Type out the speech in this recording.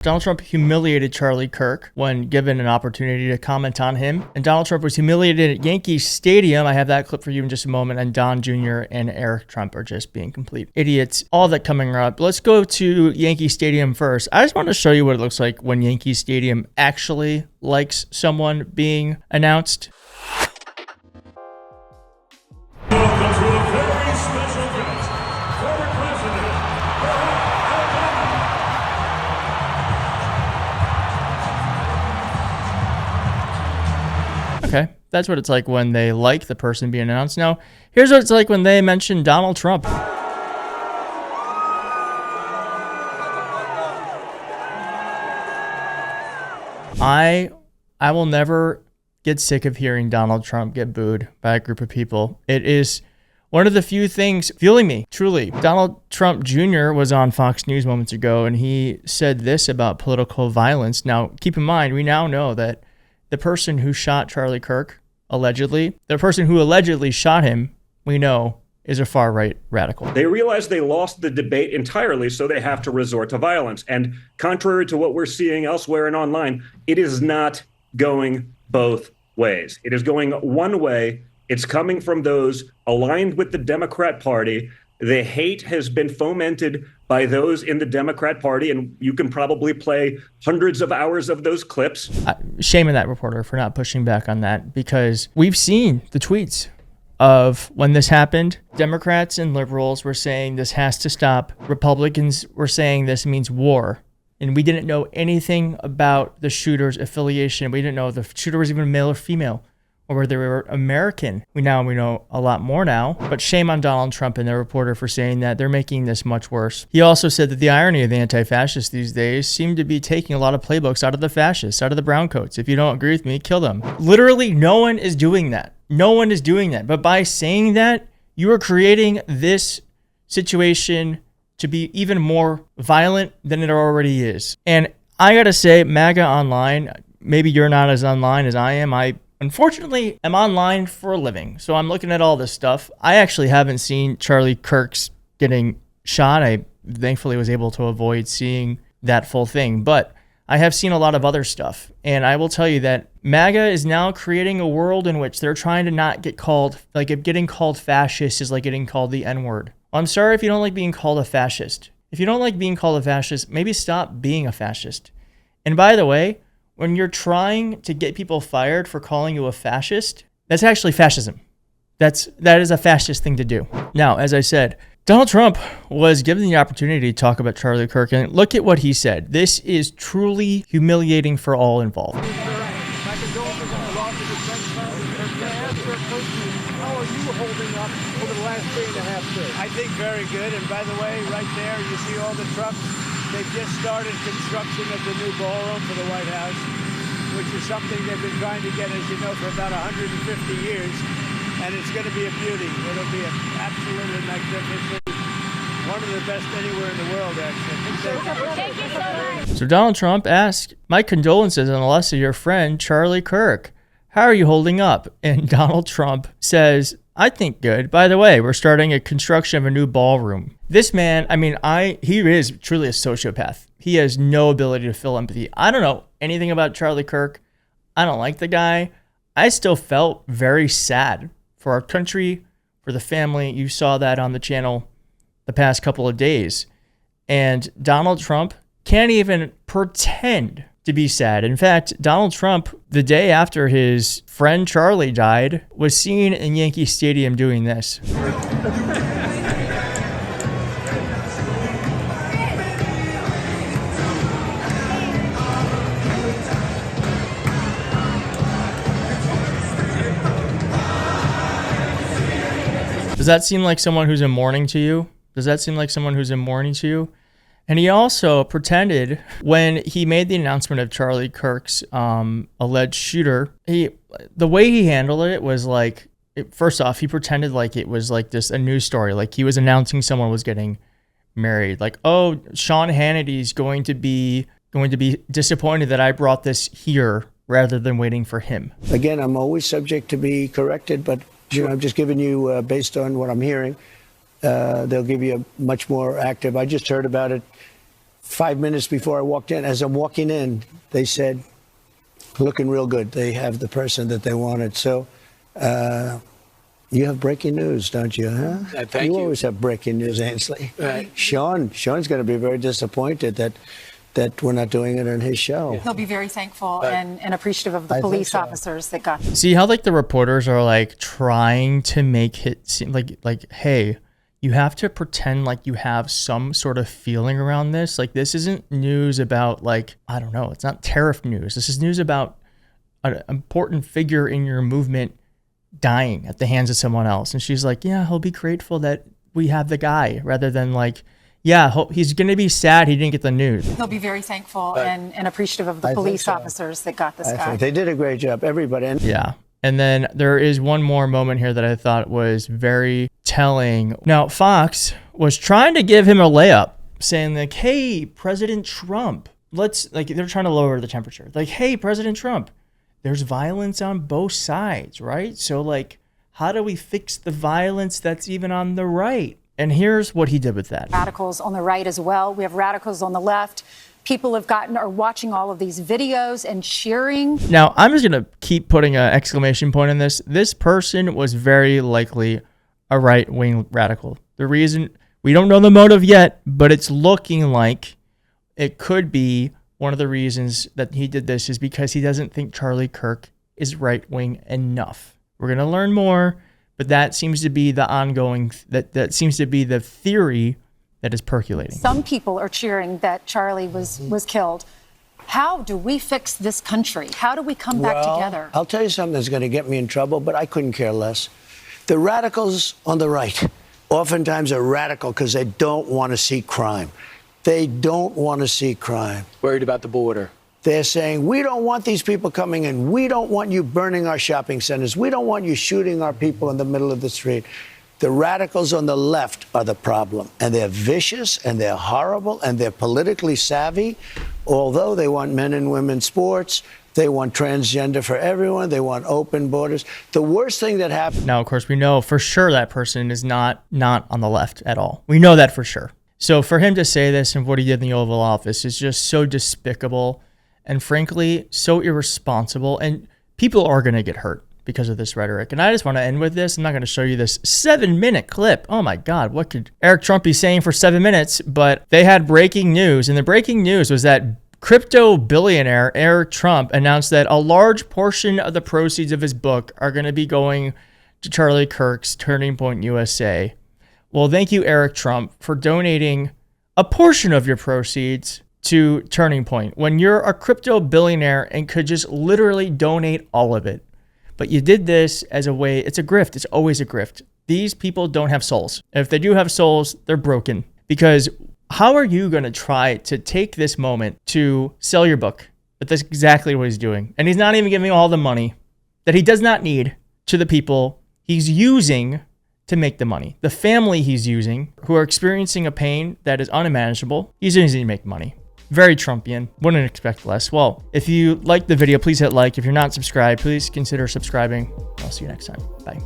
Donald Trump humiliated Charlie Kirk when given an opportunity to comment on him. And Donald Trump was humiliated at Yankee Stadium. I have that clip for you in just a moment. And Don Jr. and Eric Trump are just being complete idiots. All that coming up. Let's go to Yankee Stadium first. I just want to show you what it looks like when Yankee Stadium actually likes someone being announced. Welcome to a very special guest, former President Okay, that's what it's like when they like the person being announced. Now, here's what it's like when they mention Donald Trump. I will never get sick of hearing Donald Trump get booed by a group of people. It is one of the few things fueling me, truly. Donald Trump Jr. was on Fox News moments ago, and he said this about political violence. Now, keep in mind, we now know that the person who shot Charlie Kirk, allegedly, the person who allegedly shot him, we know is a far-right radical. They realize they lost the debate entirely, so they have to resort to violence. And contrary to what we're seeing elsewhere and online, it is not going both ways. It is going one way. It's coming from those aligned with the Democrat Party. The hate has been fomented by those in the Democrat Party, and you can probably play hundreds of hours of those clips. Shame on that reporter for not pushing back on that, because we've seen the tweets of when this happened. Democrats and liberals were saying this has to stop. Republicans were saying this means war. And we didn't know anything about the shooter's affiliation. We didn't know if the shooter was even male or female, or whether they were American. We know a lot more now, but shame on Donald Trump and the reporter for saying that. They're making this much worse. He also said that the irony of the anti-fascists these days seem to be taking a lot of playbooks out of the fascists, out of the browncoats. If you don't agree with me, kill them. Literally, no one is doing that. No one is doing that. But by saying that, you are creating this situation to be even more violent than it already is. And I gotta say, MAGA online, maybe you're not as online as I am. I unfortunately am online for a living, so I'm looking at all this stuff. I actually haven't seen Charlie Kirk's getting shot. I thankfully was able to avoid seeing that full thing, but I have seen a lot of other stuff. And I will tell you that MAGA is now creating a world in which they're trying to not get called, like if getting called fascist is like getting called the N-word. I'm sorry if you don't like being called a fascist. If you don't like being called a fascist, maybe stop being a fascist. And by the way, when you're trying to get people fired for calling you a fascist, that's actually fascism. That is a fascist thing to do. Now, as I said, Donald Trump was given the opportunity to talk about Charlie Kirk, and look at what he said. This is truly humiliating for all involved. I think very good. And by the way, right there, you see all the trucks. They've just started construction of the new ballroom for the White House, which is something they've been trying to get, as you know, for about 150 years. And it's going to be a beauty. It'll be absolutely magnificent. One of the best anywhere in the world, actually. Thank you so much. So Donald Trump asked, "My condolences on the loss of your friend, Charlie Kirk. How are you holding up?" And Donald Trump says, "I think good. By the way, we're starting a construction of a new ballroom." This man, he is truly a sociopath. He has no ability to feel empathy. I don't know anything about Charlie Kirk. I don't like the guy. I still felt very sad for our country, for the family. You saw that on the channel the past couple of days. And Donald Trump can't even pretend to be sad. In fact, Donald Trump, the day after his friend Charlie died, was seen in Yankee Stadium doing this. Does that seem like someone who's in mourning to you? Does that seem like someone who's in mourning to you? And he also pretended when he made the announcement of Charlie Kirk's alleged shooter, the way he handled it was like, first off, he pretended like it was like a news story. Like he was announcing someone was getting married. Like, oh, Sean Hannity's going to be disappointed that I brought this here rather than waiting for him. Again, I'm always subject to be corrected, but I'm just giving you based on what I'm hearing. They'll give you a much more active. I just heard about it 5 minutes before I walked in. As I'm walking in, they said, looking real good. They have the person that they wanted. So you have breaking news, don't you? Huh? Thank you. You always have breaking news, Ainsley. Right. Sean's going to be very disappointed that we're not doing it on his show. He'll be very thankful and appreciative of the I police think so. officers that got. See how like the reporters are like trying to make it seem like, hey, you have to pretend like you have some sort of feeling around this. Like this isn't news about like, I don't know, it's not tariff news. This is news about an important figure in your movement dying at the hands of someone else. And she's like, yeah, he'll be grateful that we have the guy, rather than like, yeah, he's going to be sad he didn't get the news. He'll be very thankful and appreciative of the I police think so. officers that got this I guy. think they did a great job, everybody. And Yeah. And then there is one more moment here that I thought was very telling. Now, Fox was trying to give him a layup, saying like, hey, President Trump, they're trying to lower the temperature. Like, hey, President Trump, there's violence on both sides, right? So like, how do we fix the violence that's even on the right? And here's what he did with that. Radicals on the right as well. We have radicals on the left. People are watching all of these videos and cheering. Now, I'm just going to keep putting an exclamation point on this. This person was very likely a right-wing radical. The reason, we don't know the motive yet, but it's looking like it could be one of the reasons that he did this is because he doesn't think Charlie Kirk is right-wing enough. We're going to learn more, but that seems to be the ongoing, that seems to be the theory that is percolating. Some people are cheering that Charlie was killed. How do we fix this country? How do we come back together? I'll tell you something that's going to get me in trouble, but I couldn't care less. The radicals on the right oftentimes are radical because they don't want to see crime. They don't want to see crime. Worried about the border. They're saying, we don't want these people coming in. We don't want you burning our shopping centers. We don't want you shooting our people in the middle of the street. The radicals on the left are the problem, and they're vicious, and they're horrible, and they're politically savvy. Although they want men and women sports, they want transgender for everyone, they want open borders. The worst thing that happened. Now, of course, we know for sure that person is not on the left at all. We know that for sure. So for him to say this and what he did in the Oval Office is just so despicable and frankly so irresponsible, and people are going to get hurt because of this rhetoric. And I just want to end with this. I'm not going to show you this 7-minute clip. Oh my God, what could Eric Trump be saying for 7 minutes? But they had breaking news, and the breaking news was that crypto billionaire Eric Trump announced that a large portion of the proceeds of his book are going to be going to Charlie Kirk's Turning Point USA. Well, thank you, Eric Trump, for donating a portion of your proceeds to Turning Point when you're a crypto billionaire and could just literally donate all of it. But you did this as a way, it's a grift. It's always a grift. These people don't have souls. And if they do have souls, they're broken. Because how are you going to try to take this moment to sell your book? But that's exactly what he's doing. And he's not even giving all the money that he does not need to the people he's using to make the money. The family he's using, who are experiencing a pain that is unimaginable, he's using to make money. Very Trumpian. Wouldn't expect less. Well, if you liked the video, please hit like. If you're not subscribed, please consider subscribing. I'll see you next time. Bye.